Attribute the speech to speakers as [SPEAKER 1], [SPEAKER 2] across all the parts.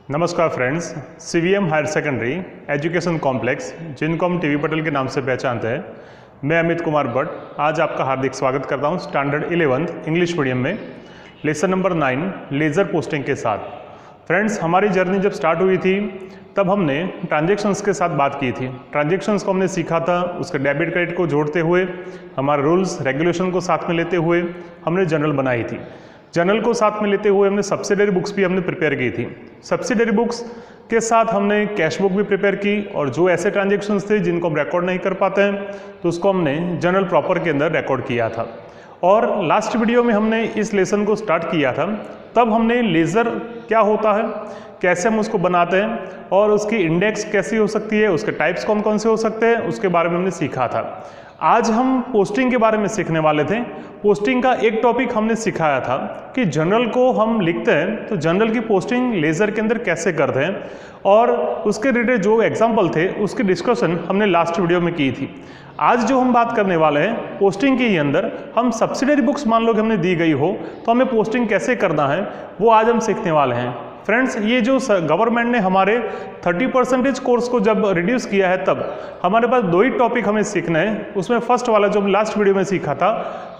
[SPEAKER 1] नमस्कार friends, CVM higher secondary education complex जिनको हम टीवी पटेल के नाम से पहचानते हैं, मैं अमित कुमार भट्ट आज आपका हार्दिक स्वागत करता हूं स्टैंडर्ड 11th इंग्लिश मीडियम में लेसन नंबर 9 लेज़र पोस्टिंग के साथ। फ्रेंड्स, हमारी जर्नी जब स्टार्ट हुई थी तब हमने ट्रांजेक्शन्स के साथ बात की थी। ट्रांजेक्शन्स को हमने सीखा था, उसके डेबिट क्रेडिट को जोड़ते हुए हमारे रूल्स रेगुलेशन को साथ में लेते हुए हमने जनरल बनाई थी। जनरल को साथ में लेते हुए हमने सब्सिडरी बुक्स भी हमने प्रिपेयर की थी। सब्सिडरी बुक्स के साथ हमने कैश बुक भी प्रिपेयर की और जो ऐसे ट्रांजेक्शन्स थे जिनको हम रिकॉर्ड नहीं कर पाते हैं तो उसको हमने जनरल प्रॉपर के अंदर रिकॉर्ड किया था। और लास्ट वीडियो में हमने इस लेसन को स्टार्ट किया था, तब हमने लेज़र क्या होता है, कैसे हम उसको बनाते हैं और उसकी इंडेक्स कैसी हो सकती है, उसके टाइप्स कौन कौन से हो सकते हैं, उसके बारे में हमने सीखा था। आज हम पोस्टिंग के बारे में सीखने वाले थे। पोस्टिंग का एक टॉपिक हमने सिखाया था कि जनरल को हम लिखते हैं तो जनरल की पोस्टिंग लेज़र के अंदर कैसे करते हैं और उसके रिलेटेड जो एग्जाम्पल थे उसकी डिस्कशन हमने लास्ट वीडियो में की थी। आज जो हम बात करने वाले हैं पोस्टिंग के ही अंदर, हम सब्सिडरी बुक्स मान लो कि हमने दी गई हो तो हमें पोस्टिंग कैसे करना है वो आज हम सीखने वाले हैं। फ्रेंड्स, ये जो गवर्नमेंट ने हमारे 30% कोर्स को जब रिड्यूस किया है तब हमारे पास दो ही टॉपिक हमें सीखना है। उसमें फर्स्ट वाला जो हम लास्ट वीडियो में सीखा था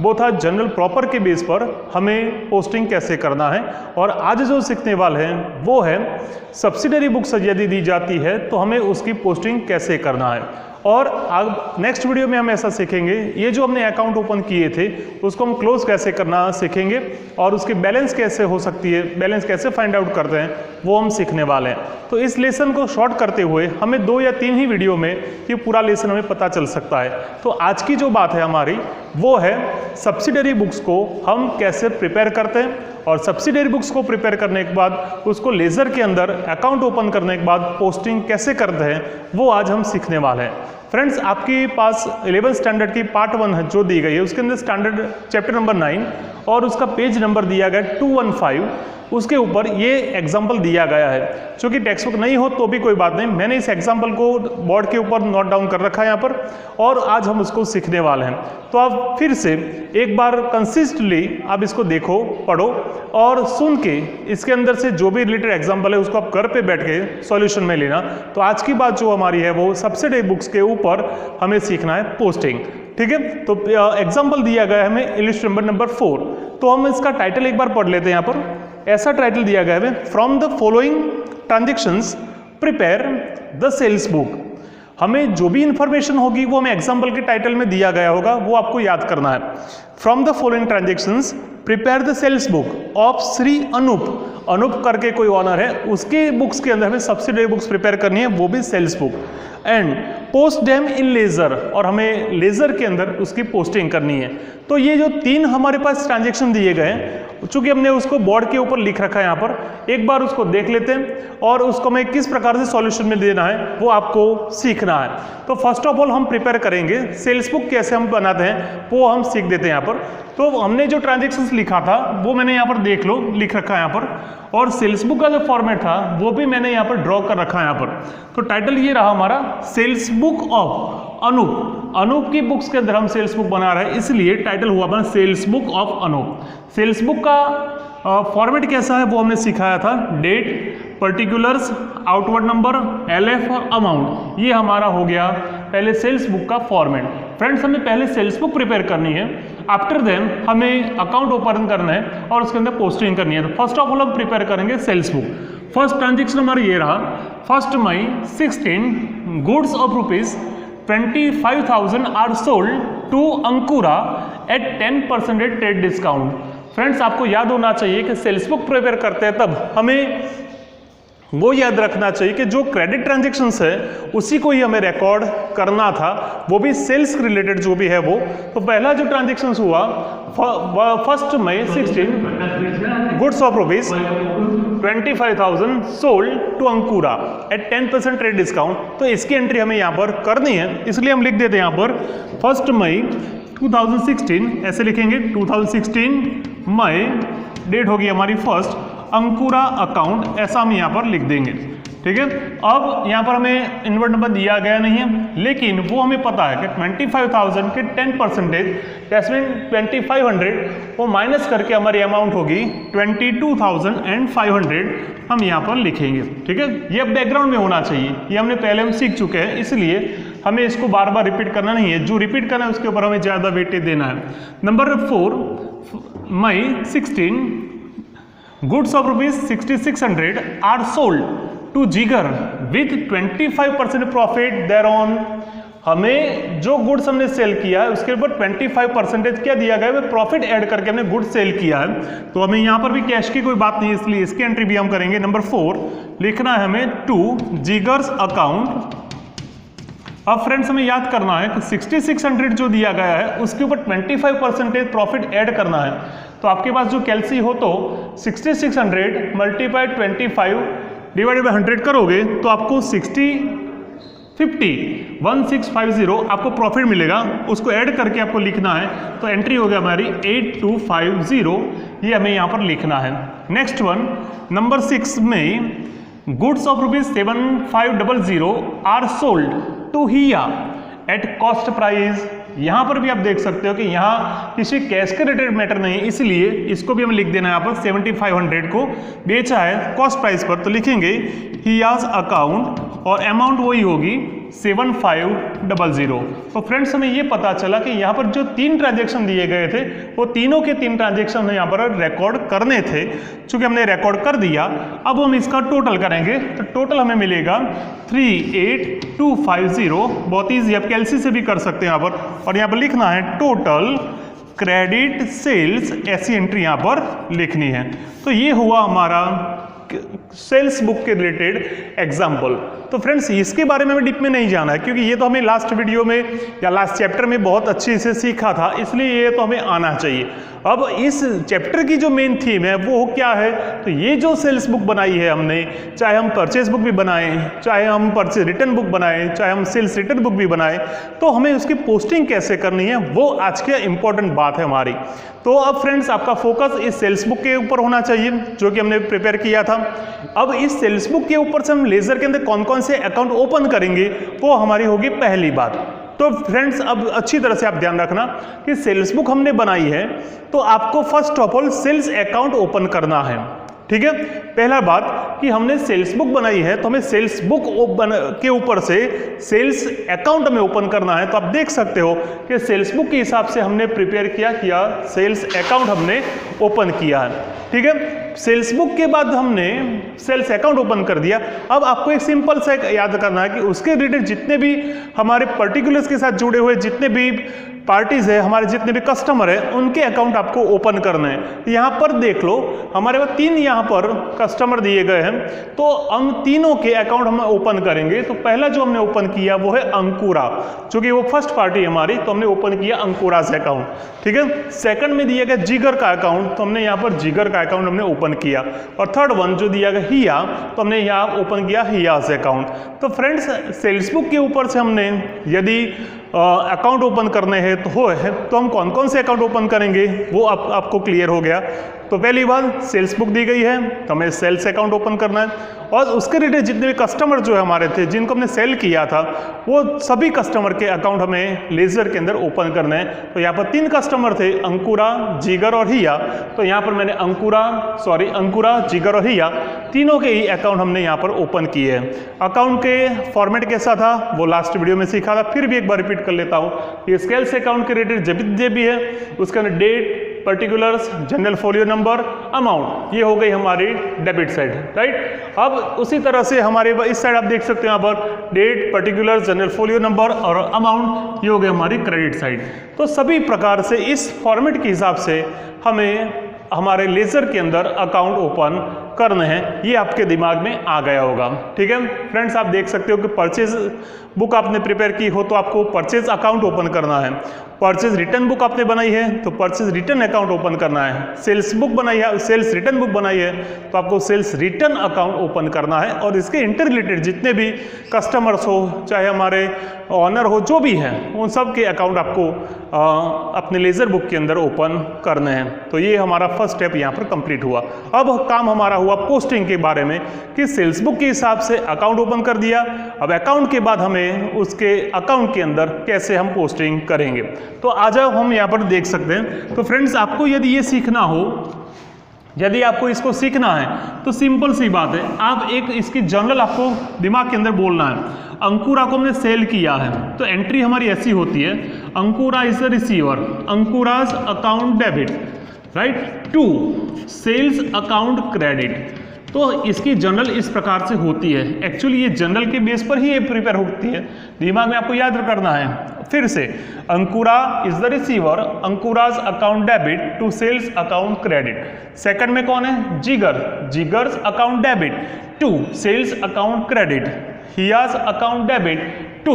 [SPEAKER 1] वो था जनरल प्रॉपर के बेस पर हमें पोस्टिंग कैसे करना है, और आज जो सीखने वाले हैं वो है सब्सिडरी बुक्स यदि दी जाती है तो हमें उसकी पोस्टिंग कैसे करना है। और अब नेक्स्ट वीडियो में हम ऐसा सीखेंगे, ये जो हमने अकाउंट ओपन किए थे उसको हम क्लोज कैसे करना सीखेंगे और उसकी बैलेंस कैसे हो सकती है, बैलेंस कैसे फाइंड आउट करते हैं वो हम सीखने वाले हैं। तो इस लेसन को शॉर्ट करते हुए हमें 2 या 3 ही वीडियो में ये पूरा लेसन हमें पता चल सकता है। तो आज की जो बात है हमारी वो है सब्सिडरी बुक्स को हम कैसे प्रिपेयर करते हैं और सब्सिडरी बुक्स को प्रिपेयर करने के बाद उसको लेज़र के अंदर अकाउंट ओपन करने के बाद पोस्टिंग कैसे करते हैं वो आज हम सीखने वाले हैं। फ्रेंड्स, आपके पास 11th स्टैंडर्ड की पार्ट 1 है जो दी गई है, उसके अंदर स्टैंडर्ड चैप्टर नंबर 9 और उसका पेज नंबर दिया गया 215, उसके ऊपर ये एग्जाम्पल दिया गया है। चूँकि टेक्स्ट बुक नहीं हो तो भी कोई बात नहीं, मैंने इस एग्जाम्पल को बोर्ड के ऊपर नोट डाउन कर रखा है यहाँ पर और आज हम उसको सीखने वाले हैं। तो आप फिर से एक बार कंसिस्टेंटली आप इसको देखो, पढ़ो और सुन के इसके अंदर से जो भी रिलेटेड एग्जाम्पल है उसको आप घर पे बैठ के सॉल्यूशन में लेना। तो आज की बात जो हमारी है वो सब्सिडरी बुक्स के ऊपर हमें सीखना है पोस्टिंग। ठीक है, तो एग्जाम्पल दिया गया है हमें इलिस्ट्रेशन नंबर 4। तो हम इसका टाइटल एक बार पढ़ लेते हैं। यहाँ पर ऐसा टाइटल दिया गया है, from the following transactions prepare the sales book. हमें जो भी इंफॉर्मेशन होगी वो हमें एग्जाम्पल के टाइटल में दिया गया होगा, वो आपको याद करना है। From the following transactions prepare the sales book of Shri Anoop. Anoop करके कोई ऑनर है, उसके बुक्स के अंदर हमें सब्सिडरी बुक्स प्रिपेयर करनी है, वो भी sales book. And post them in ledger, और हमें लेज़र के अंदर उसकी पोस्टिंग करनी है। तो ये जो 3 हमारे पास ट्रांजेक्शन दिए गए हैं, चूंकि हमने उसको बोर्ड के ऊपर लिख रखा है यहाँ पर, एक बार उसको देख लेते हैं और उसको हमें किस प्रकार से सॉल्यूशन में देना है वो आपको सीखना है। तो फर्स्ट ऑफ ऑल हम प्रिपेयर करेंगे सेल्स बुक कैसे हम बनाते हैं वो हम सीख देते हैं यहाँ पर। तो हमने जो ट्रांजेक्शन्स लिखा था वो मैंने यहाँ पर देख लो लिख रखा है यहाँ पर, और सेल्स बुक का जो फॉर्मेट था वो भी मैंने यहाँ पर ड्रॉ कर रखा है यहाँ पर। तो टाइटल ये रहा हमारा, sales book of Anoop. Anoop की बुक्स के अंदर हम सेल्स बुक बना रहे हैं, इसलिए टाइटल हुआ अपना sales book of Anoop. Sales book का फॉर्मेट कैसा है वो हमने सिखाया था, date, particulars, outward number, LF और अमाउंट। ये हमारा हो गया पहले सेल्स बुक का फॉर्मेट। फ्रेंड्स, हमें पहले सेल्स बुक प्रिपेयर करनी है, आफ्टर देन हमें अकाउंट ओपन करना है और उसके अंदर पोस्टिंग करनी है। तो फर्स्ट ऑफ ऑल हम प्रिपेयर करेंगे सेल्स बुक। फर्स्ट ट्रांजेक्शन हमारा ये रहा, 1 May 16 goods of ₹25,000 are sold to Ankura at 10% trade discount. Friends, आपको याद होना चाहिए कि सेल्स बुक प्रिपेयर करते हैं तब हमें वो याद रखना चाहिए कि जो क्रेडिट ट्रांजेक्शन्स है उसी को ही हमें रिकॉर्ड करना था, वो भी सेल्स रिलेटेड जो भी है वो। तो पहला जो ट्रांजेक्शन्स हुआ 1 May 16 goods of ₹25,000 sold to Ankura at 10% trade discount. तो इसकी एंट्री हमें यहाँ पर करनी है, इसलिए हम लिख देते हैं यहाँ पर 1 मई 2016, ऐसे लिखेंगे 2016 मई, डेट होगी हमारी 1 अंकुरा अकाउंट, ऐसा हम यहाँ पर लिख देंगे। ठीक है, अब यहाँ पर हमें इनवर्ट नंबर दिया गया नहीं है, लेकिन वो हमें पता है कि 25,000 के 10% दैट्स मीन 2500 वो माइनस करके हमारी अमाउंट होगी 22,500 हम यहाँ पर लिखेंगे। ठीक है, ये बैकग्राउंड में होना चाहिए, ये हमने पहले हम सीख चुके हैं, इसलिए हमें इसको बार बार रिपीट करना नहीं है। जो रिपीट करना है उसके ऊपर हमें ज़्यादा वेटेज देना है। Number 4, May 16 goods of ₹6600 are sold to Jigar with 25% profit thereon. हमें जो गुड्स हमने सेल किया है उसके ऊपर 25% क्या दिया गया है, प्रॉफिट ऐड करके हमने गुड्स सेल किया है, तो हमें यहाँ पर भी कैश की कोई बात नहीं है, इसलिए इसकी एंट्री भी हम करेंगे। नंबर 4 लिखना है हमें टू जिगर्स अकाउंट। अब फ्रेंड्स हमें याद करना है कि 6600 जो दिया गया है उसके ऊपर 25% प्रॉफिट ऐड करना है, तो आपके पास जो कैलसी हो तो 6600 मल्टीप्लाई 25 डिवाइडेड बाई 100 करोगे तो आपको 1650 आपको प्रॉफिट मिलेगा, उसको ऐड करके आपको लिखना है, तो एंट्री हो गया हमारी 8250, ये हमें यहाँ पर लिखना है। नेक्स्ट वन नंबर 6 में goods of ₹7500 are sold to Hiya at cost price. यहाँ पर भी आप देख सकते हो कि यहाँ किसी कैश के रिलेटेड मैटर नहीं है, इसलिए इसको भी हमें लिख देना है। यहाँ पर 7500 को बेचा है कॉस्ट प्राइस पर, तो लिखेंगे हियाज अकाउंट और अमाउंट वही होगी 7500। तो फ्रेंड्स हमें ये पता चला कि यहाँ पर जो 3 ट्रांजेक्शन दिए गए थे वो तीनों के 3 ट्रांजेक्शन हमें यहाँ पर रिकॉर्ड करने थे। चूंकि हमने रिकॉर्ड कर दिया, अब हम इसका टोटल करेंगे, तो टोटल हमें मिलेगा 38250। बहुत ईजी, आप कैलसी से भी कर सकते हैं यहाँ पर, और यहाँ पर लिखना है टोटल क्रेडिट सेल्स, ऐसी एंट्री यहाँ पर लिखनी है। तो ये हुआ हमारा सेल्स बुक के रिलेटेड एग्जाम्पल। तो फ्रेंड्स इसके बारे में हमें डीप में नहीं जाना है, क्योंकि ये तो हमें लास्ट वीडियो में या लास्ट चैप्टर में बहुत अच्छे से सीखा था, इसलिए ये तो हमें आना चाहिए। अब इस चैप्टर की जो मेन थीम है वो क्या है, तो ये जो सेल्स बुक बनाई है हमने, चाहे हम परचेज बुक भी बनाएं, चाहे हम परचेज रिटर्न बुक बनाएं, चाहे हम सेल्स रिटर्न बुक भी बनाएं, तो हमें उसकी पोस्टिंग कैसे करनी है वो आज की इंपॉर्टेंट बात है हमारी। तो अब फ्रेंड्स आपका फोकस इस सेल्स बुक के ऊपर होना चाहिए जो कि हमने प्रिपेयर किया था। अब इस सेल्स बुक के ऊपर से हम लेजर के अंदर कौन कौन से अकाउंट ओपन करेंगे वो हमारी होगी पहली बात। तो फ्रेंड्स अब अच्छी तरह से आप ध्यान रखना कि सेल्स बुक हमने बनाई है तो आपको first of all sales account open करना है। ठीक है, पहला बात कि हमने सेल्स बुक बनाई है तो हमें सेल्स बुक के ऊपर से सेल्स अकाउंट हमें ओपन करना है। तो आप देख सकते हो कि सेल्स बुक के हिसाब से हमने प्रिपेयर किया सेल्स अकाउंट हमने ओपन किया है। ठीक है, सेल्स बुक के बाद हमने सेल्स अकाउंट ओपन कर दिया। अब आपको एक सिंपल सा याद करना है कि उसके रिलेटेड जितने भी हमारे पर्टिकुलर्स के साथ जुड़े हुए जितने भी पार्टीज है, हमारे जितने भी कस्टमर है, उनके अकाउंट आपको ओपन करने हैं। यहाँ पर देख लो हमारे पास 3 यहाँ पर कस्टमर दिए गए हैं, तो हम तीनों के अकाउंट हम ओपन करेंगे। तो पहला जो हमने ओपन किया वो है अंकुरा, चूंकि वो फर्स्ट पार्टी है हमारी, तो हमने ओपन किया अंकुरा से अकाउंट। ठीक है, सेकंड में दिया गया जिगर का अकाउंट, तो हमने यहाँ पर जिगर का अकाउंट हमने ओपन किया। और थर्ड वन जो दिया गया हिया, तो हमने यहाँ ओपन किया हिया से अकाउंट। तो फ्रेंड्स सेल्स बुक के ऊपर से हमने यदि अकाउंट ओपन करने हैं तो हम कौन कौन से अकाउंट ओपन करेंगे वो आपको क्लियर हो गया। तो पहली बात सेल्स बुक दी गई है तो हमें सेल्स अकाउंट ओपन करना है, और उसके रिलेटेड जितने भी कस्टमर जो है हमारे थे जिनको हमने सेल किया था वो सभी कस्टमर के अकाउंट हमें लेजर के अंदर ओपन करना है। तो यहाँ पर 3 कस्टमर थे, अंकुरा, जिगर और हिया। तो यहाँ पर मैंने अंकुरा, जिगर और हिया तीनों के ही अकाउंट हमने यहाँ पर ओपन किए हैं। अकाउंट के फॉर्मेट कैसा था वो लास्ट वीडियो में सीखा था, फिर भी एक बार रिपीट कर लेता हूँ। ये सेल्स अकाउंट के रिलेटेड जब भी है उसके अंदर date, particulars, general folio number, amount, ये हो गई हमारी डेबिट साइड, राइट। अब उसी तरह से हमारे इस साइड आप देख सकते हैं यहाँ पर date, particulars, general folio number और अमाउंट, ये हो गई हमारी क्रेडिट साइड। तो सभी प्रकार से इस फॉर्मेट के हिसाब से हमें हमारे लेजर के अंदर अकाउंट ओपन करने हैं, ये आपके दिमाग में आ गया होगा। ठीक है फ्रेंड्स, आप देख सकते हो कि परचेज बुक आपने प्रिपेयर की हो तो आपको परचेज अकाउंट ओपन करना है, परचेज रिटर्न बुक आपने बनाई है तो परचेज रिटर्न अकाउंट ओपन करना है, सेल्स बुक बनाई है, सेल्स रिटर्न बुक बनाई है तो आपको सेल्स रिटर्न अकाउंट ओपन करना है, और इसके इंटर रिलेटेड जितने भी कस्टमर्स हो, चाहे हमारे ऑनर हो, जो भी है, उन सब के अकाउंट आपको अपने लेजर बुक के अंदर ओपन करने हैं। तो ये हमारा फर्स्ट स्टेप यहाँ पर कंप्लीट हुआ। अब काम हमारा हुआ पोस्टिंग के बारे में कि सेल्स बुक के हिसाब से अकाउंट ओपन कर दिया। अब अकाउंट के बाद हमें उसके अकाउंट के अंदर कैसे हम पोस्टिंग करेंगे, तो आ जाओ हम यहाँ पर देख सकते हैं। तो फ्रेंड्स, आपको यदि ये सीखना हो, यदि आपको इसको सीखना है तो सिंपल सी बात है, आप एक इसकी जनरल आपको दिमाग के अंदर बोलना है। अंकुरा को हमने सेल किया है तो एंट्री हमारी ऐसी होती है, Ankura is the receiver, Ankura's account debit, right, to sales account credit. तो इसकी जनरल इस प्रकार से होती है। एक्चुअली ये जनरल के बेस पर ही ये प्रिपेयर होती है, दिमाग में आपको याद करना है। फिर से, Ankura is the receiver, Ankura's account debit to sales account credit. Second में कौन है? Jigar, Jigar's account debit to sales account credit, Hiya's account debit to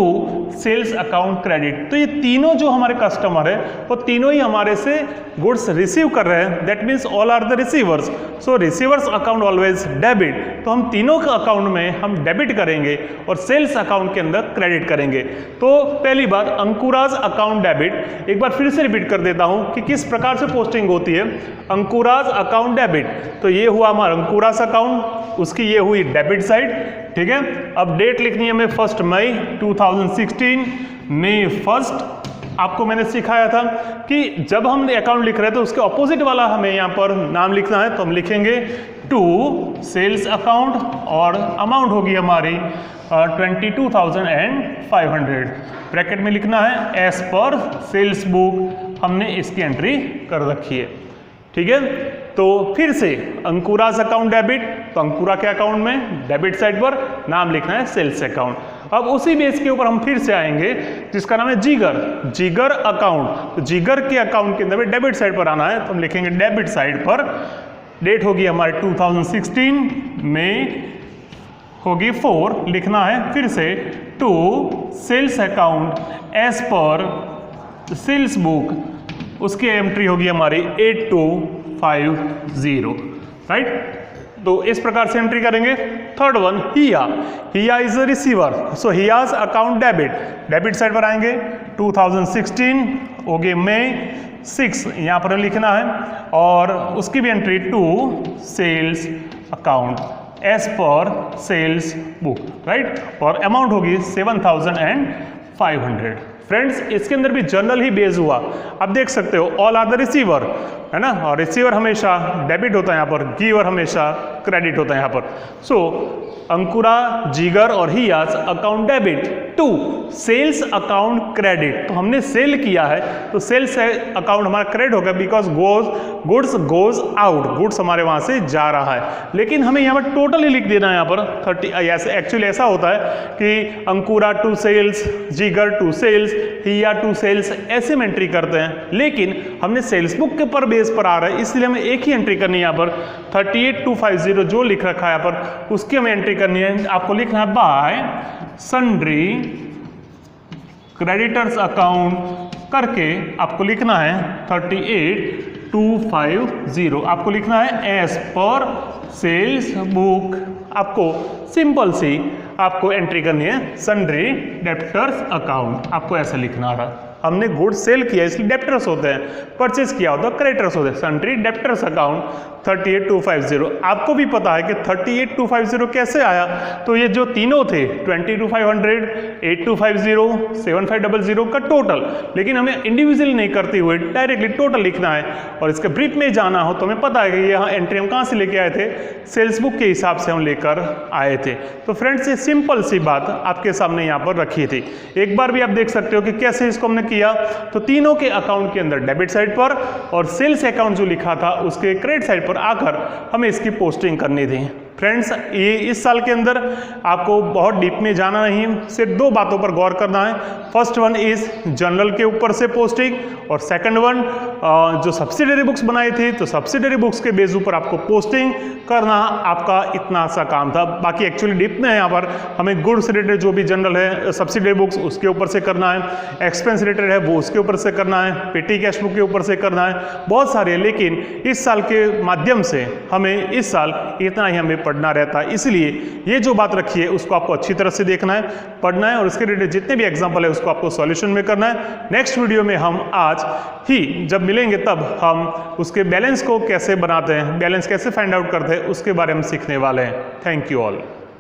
[SPEAKER 1] sales account credit. तो ये तीनों जो हमारे कस्टमर है वो तीनों ही हमारे से गुड्स रिसीव कर रहे हैं, that means all are the receivers. So receivers account always debit, तो हम तीनों के अकाउंट में हम डेबिट करेंगे और सेल्स अकाउंट के अंदर क्रेडिट करेंगे। तो पहली बात, अंकुराज अकाउंट डेबिट, एक बार फिर से रिपीट कर देता हूं कि किस प्रकार से पोस्टिंग होती है। अंकुराज अकाउंट डेबिट, तो ये हुआ हमारा अंकुराज अकाउंट, उसकी ये हुई डेबिट साइड। ठीक है, अब डेट लिखनी है हमें 1 मई 2016, मई 1। आपको मैंने सिखाया था कि जब हम अकाउंट लिख रहे हैं तो उसके ऑपोजिट वाला हमें यहाँ पर नाम लिखना है, तो हम लिखेंगे टू सेल्स अकाउंट और अमाउंट होगी हमारी 22,500। ब्रैकेट में लिखना है एज पर सेल्स बुक, हमने इसकी एंट्री कर रखी है। ठीक है, तो फिर से अंकुराज अकाउंट डेबिट, तो अंकुरा के अकाउंट में डेबिट साइड पर नाम लिखना है सेल्स अकाउंट। अब उसी बेस के ऊपर हम फिर से आएंगे जिसका नाम है जिगर, जिगर अकाउंट, तो जिगर के अकाउंट के अंदर डेबिट साइड पर आना है, तो हम लिखेंगे डेबिट साइड पर, डेट होगी हमारी 2016 में होगी 4, लिखना है फिर से to sales account as per sales book, उसकी एंट्री होगी हमारी 8250, राइट। तो इस प्रकार से एंट्री करेंगे। Third one, Hiya, Hiya is a receiver, so Hiya's account debit, debit side पर आएंगे 2016 होगी मई 6, यहाँ पर लिखना है, और उसकी भी entry to sales account as per sales book, right, और अमाउंट होगी 7,500। फ्रेंड्स, इसके अंदर भी जनरल ही बेस हुआ। आप देख सकते हो ऑल आर द रिसीवर, है ना, और रिसीवर हमेशा डेबिट होता है यहाँ पर, गिवर हमेशा क्रेडिट होता है यहाँ पर। सो अंकुरा, जिगर और Hiya's account debit to sales account credit, तो हमने सेल किया है तो सेल्स अकाउंट हमारा क्रेडिट होगा, because goods goes out, goods हमारे वहां से जा रहा है। लेकिन हमें यहाँ पर टोटली लिख देना है यहाँ पर 30। एक्चुअली ऐसा होता है कि Ankura to sales, Jigar to sales, Hiya to sales, ऐसे में एंट्री करते हैं, लेकिन हमने सेल्स बुक के पर बेस पर आ रहा है, इसलिए हमें एक ही एंट्री करनी है यहाँ पर 38250 जो लिख रखा है यहाँ पर, उसकी हमें एंट्री करनी है। आपको लिखना है बाय सन्ड्री क्रेडिटर्स अकाउंट करके आपको लिखना है 38250, आपको लिखना है एज पर सेल्स बुक, आपको सिंपल सी आपको एंट्री करनी है सन्ड्री डेप्टर्स अकाउंट, आपको ऐसा लिखना रहा। हमने गुड सेल किया इसलिए डेप्टर्स होते हैं, परचेज किया होता है क्रेडिटर्स होते हैं, सन्ड्री डेप्टर्स अकाउंट 38250। आपको भी पता है कि 38250 कैसे आया, तो ये जो तीनों थे 22,500, 8250, 7500 का टोटल, लेकिन हमें इंडिविजुअली नहीं करते हुए डायरेक्टली टोटल लिखना है, और इसके ब्रीफ में जाना हो तो हमें पता है कि यहाँ एंट्री हम कहाँ से लेके आए थे, सेल्स बुक के हिसाब से हम लेकर आए थे। तो फ्रेंड्स, ये सिंपल सी बात आपके सामने यहाँ पर रखी थी। एक बार भी आप देख सकते हो कि कैसे इसको हमने किया। तो तीनों के अकाउंट के अंदर डेबिट साइड पर और सेल्स अकाउंट जो लिखा था उसके क्रेडिट साइड पर आकर हमें इसकी पोस्टिंग करनी थी। फ्रेंड्स, ये इस साल के अंदर आपको बहुत डीप में जाना नहीं, सिर्फ 2 बातों पर गौर करना है। फर्स्ट वन इज जनरल के ऊपर से पोस्टिंग, और सेकंड वन जो सब्सिडरी बुक्स बनाई थी, तो सब्सिडरी बुक्स के बेस ऊपर आपको पोस्टिंग करना आपका इतना सा काम था। बाकी एक्चुअली डीप में यहाँ पर हमें गुड्स रिलेटेड जो भी जनरल है सब्सिडरी बुक्स उसके ऊपर से करना है, एक्सपेंस रिलेटेड है वो उसके ऊपर से करना है, पेटी कैश बुक के ऊपर से करना है, बहुत सारे। लेकिन इस साल के माध्यम से हमें इस साल इतना ही हमें पढ़ना रहता है, इसलिए ये जो बात रखी है उसको आपको अच्छी तरह से देखना है, पढ़ना है और उसके रिलेटेड जितने भी एग्जाम्पल है उसको आपको सॉल्यूशन में करना है। नेक्स्ट वीडियो में हम आज ही जब मिलेंगे तब हम उसके बैलेंस को कैसे बनाते हैं, बैलेंस कैसे फाइंड आउट करते हैं उसके बारे में सीखने वाले हैं। Thank you all.